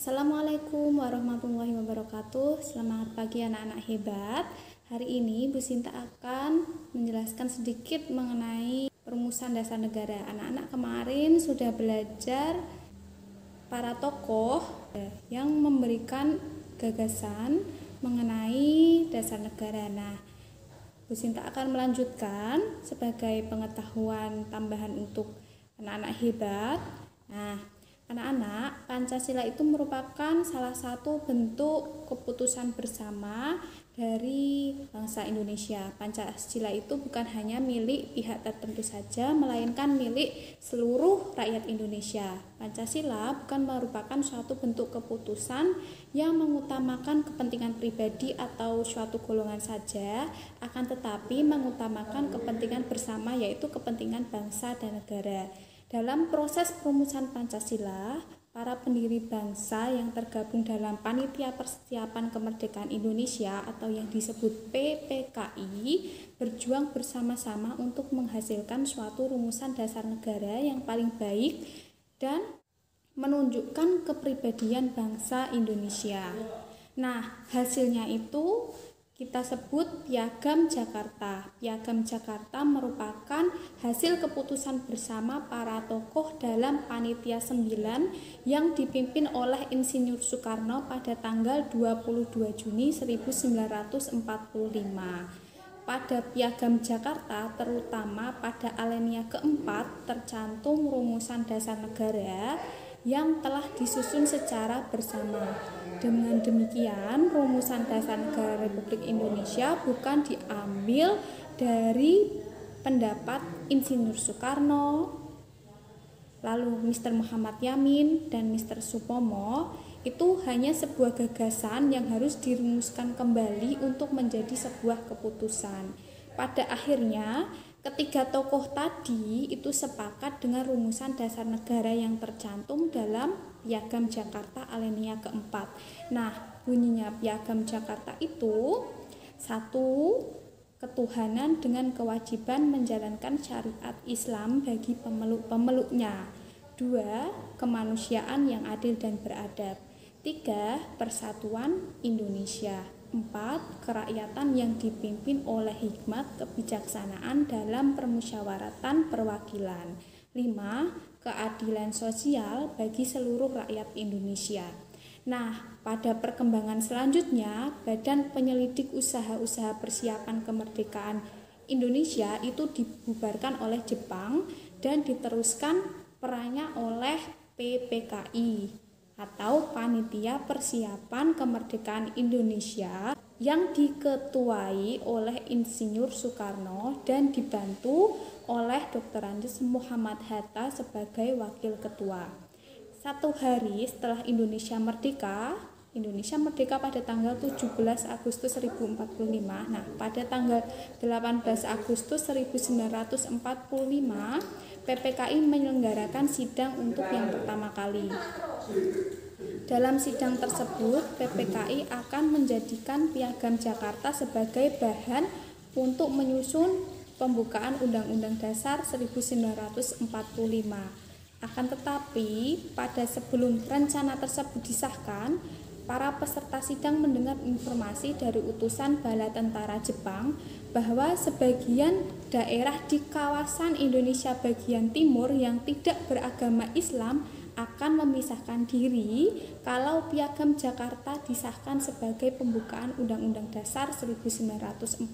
Assalamualaikum warahmatullahi wabarakatuh. Selamat pagi anak-anak hebat. Hari ini Bu Sinta akan menjelaskan sedikit mengenai perumusan dasar negara. Anak-anak kemarin sudah belajar para tokoh yang memberikan gagasan mengenai dasar negara. Nah, Bu Sinta akan melanjutkan sebagai pengetahuan tambahan untuk anak-anak hebat. Nah, anak-anak, Pancasila itu merupakan salah satu bentuk keputusan bersama dari bangsa Indonesia. Pancasila itu bukan hanya milik pihak tertentu saja, melainkan milik seluruh rakyat Indonesia. Pancasila bukan merupakan suatu bentuk keputusan yang mengutamakan kepentingan pribadi atau suatu golongan saja, akan tetapi mengutamakan kepentingan bersama, yaitu kepentingan bangsa dan negara. Dalam proses perumusan Pancasila, para pendiri bangsa yang tergabung dalam Panitia Persiapan Kemerdekaan Indonesia atau yang disebut PPKI berjuang bersama-sama untuk menghasilkan suatu rumusan dasar negara yang paling baik dan menunjukkan kepribadian bangsa Indonesia. Nah, hasilnya itu kita sebut Piagam Jakarta. Piagam Jakarta merupakan hasil keputusan bersama para tokoh dalam Panitia 9 yang dipimpin oleh Insinyur Soekarno pada tanggal 22 Juni 1945. Pada Piagam Jakarta, terutama pada alinea keempat, tercantum rumusan dasar negara yang telah disusun secara bersama. Dengan demikian, rumusan dasar negara Republik Indonesia bukan diambil dari pendapat Insinyur Soekarno, lalu Mr. Muhammad Yamin dan Mr. Supomo. Itu hanya sebuah gagasan yang harus dirumuskan kembali untuk menjadi sebuah keputusan. Pada akhirnya, ketiga tokoh tadi itu sepakat dengan rumusan dasar negara yang tercantum dalam Piagam Jakarta alinea keempat. Nah, bunyinya Piagam Jakarta itu: 1. Ketuhanan dengan kewajiban menjalankan syariat Islam bagi pemeluk-pemeluknya. 2. Kemanusiaan yang adil dan beradab. 3. Persatuan Indonesia. 4. Kerakyatan yang dipimpin oleh hikmat kebijaksanaan dalam permusyawaratan perwakilan. 5. Keadilan sosial bagi seluruh rakyat Indonesia. Nah, pada perkembangan selanjutnya, Badan Penyelidik Usaha-usaha Persiapan Kemerdekaan Indonesia itu dibubarkan oleh Jepang dan diteruskan perannya oleh PPKI atau Panitia Persiapan Kemerdekaan Indonesia yang diketuai oleh Insinyur Soekarno dan dibantu oleh Dr. Andes Muhammad Hatta sebagai wakil ketua. Satu hari setelah Indonesia merdeka pada tanggal 17 Agustus 1045. Nah, pada tanggal 18 Agustus 1945, PPKI menyelenggarakan sidang untuk yang pertama kali. Dalam sidang tersebut, PPKI akan menjadikan Piagam Jakarta sebagai bahan untuk menyusun pembukaan Undang-Undang Dasar 1945. Akan tetapi, pada sebelum rencana tersebut disahkan, para peserta sidang mendengar informasi dari utusan bala tentara Jepang bahwa sebagian daerah di kawasan Indonesia bagian timur yang tidak beragama Islam akan memisahkan diri kalau Piagam Jakarta disahkan sebagai pembukaan Undang-Undang Dasar 1945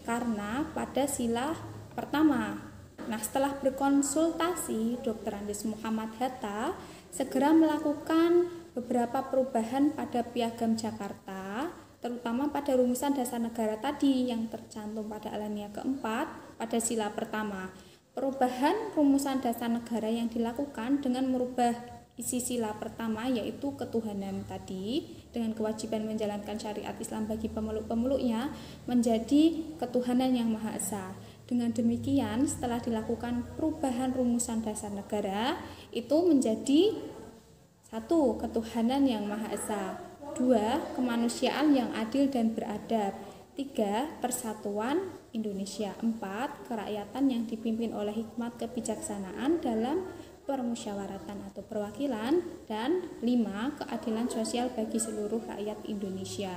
karena pada sila pertama. Nah, setelah berkonsultasi, Dr. Andes Muhammad Hatta segera melakukan beberapa perubahan pada Piagam Jakarta, terutama pada rumusan dasar negara tadi yang tercantum pada alinea keempat pada sila pertama. Perubahan rumusan dasar negara yang dilakukan dengan merubah isi sila pertama, yaitu ketuhanan tadi dengan kewajiban menjalankan syariat Islam bagi pemeluk-pemeluknya, menjadi ketuhanan yang Maha Esa. Dengan demikian, setelah dilakukan perubahan rumusan dasar negara, itu menjadi 1. Ketuhanan yang Maha Esa. 2. Kemanusiaan yang adil dan beradab. 3. Persatuan Indonesia. 4. Kerakyatan yang dipimpin oleh hikmat kebijaksanaan dalam permusyawaratan atau perwakilan, dan 5. Keadilan sosial bagi seluruh rakyat Indonesia.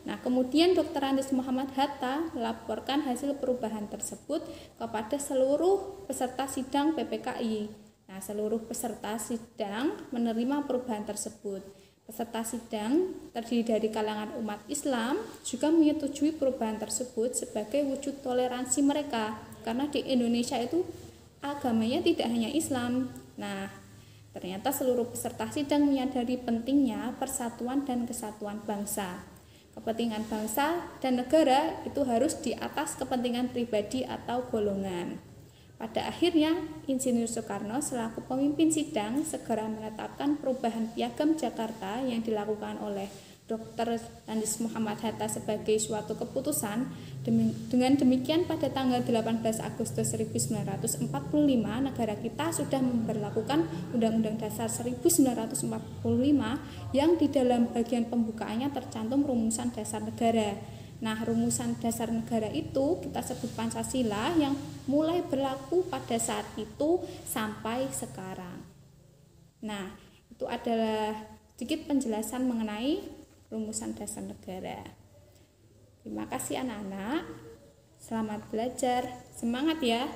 Nah, kemudian Dr. Andes Muhammad Hatta melaporkan hasil perubahan tersebut kepada seluruh peserta sidang PPKI. Nah, seluruh peserta sidang menerima perubahan tersebut. Peserta sidang terdiri dari kalangan umat Islam juga menyetujui perubahan tersebut sebagai wujud toleransi mereka, karena di Indonesia itu agamanya tidak hanya Islam. Nah, ternyata seluruh peserta sidang menyadari pentingnya persatuan dan kesatuan bangsa. Kepentingan bangsa dan negara itu harus di atas kepentingan pribadi atau golongan. Pada akhirnya, Insinyur Soekarno selaku pemimpin sidang segera menetapkan perubahan Piagam Jakarta yang dilakukan oleh Dr. Andes Muhammad Hatta sebagai suatu keputusan. Dengan demikian pada tanggal 18 Agustus 1945 negara kita sudah memberlakukan Undang-Undang Dasar 1945 yang di dalam bagian pembukaannya tercantum rumusan dasar negara. Nah, rumusan dasar negara itu kita sebut Pancasila yang mulai berlaku pada saat itu sampai sekarang. Nah, itu adalah sedikit penjelasan mengenai rumusan dasar negara. Terima kasih anak-anak. Selamat belajar. Semangat ya.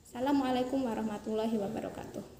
Assalamualaikum warahmatullahi wabarakatuh.